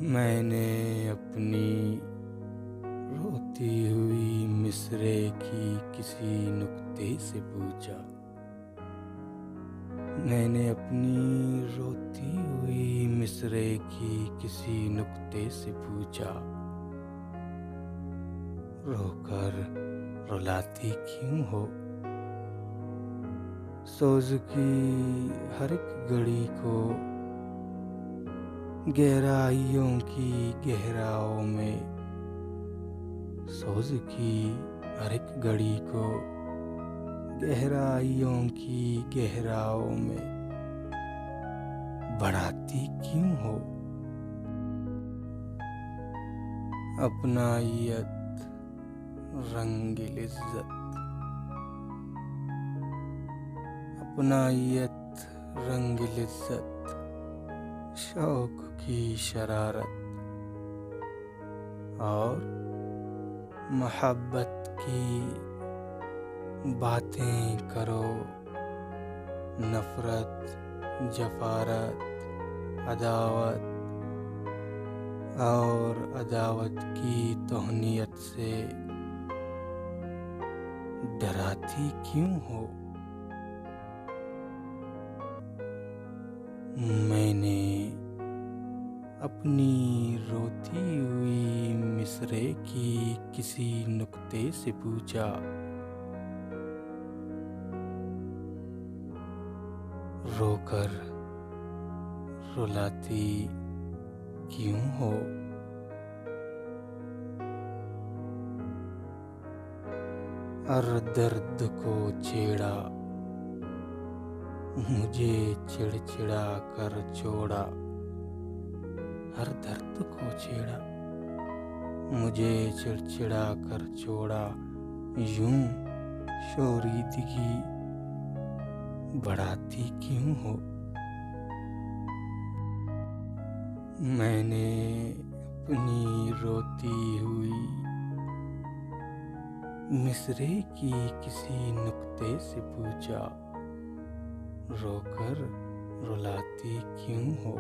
मैंने अपनी रोती हुई मिसरे की किसी नुक्ते से पूछा। मैंने अपनी रोती हुई मिसरे की किसी नुक्ते से पूछा, रोकर रुलाती क्यों हो? सोज की हर एक घड़ी को गहराइयों की गहराओं में, सोज की हर एक घड़ी को गहराइयों की गहराओं में बढ़ाती क्यों हो? अपनायत रंगिल इज्जत, अपनायत रंगिल इज्जत, शौक की शरारत और मोहब्बत की बातें करो। नफरत, जफारत, अदावत और अदावत की तोहनीयत से डराती क्यों हो? मैंने अपनी रोती हुई मिसरे की किसी नुक्ते से पूछा, रोकर रुलाती क्यों हो? हर दर्द को छेड़ा, मुझे चिड़चिड़ा कर छोड़ा। हर दर्द को छेड़ा, मुझे चिड़चिड़ा कर छोड़ा। यूं शोरीदगी बढ़ाती क्यों हो? मैंने अपनी रोती हुई मिसरे की किसी नुक्ते से पूछा, रोकर रुलाती क्यों हो?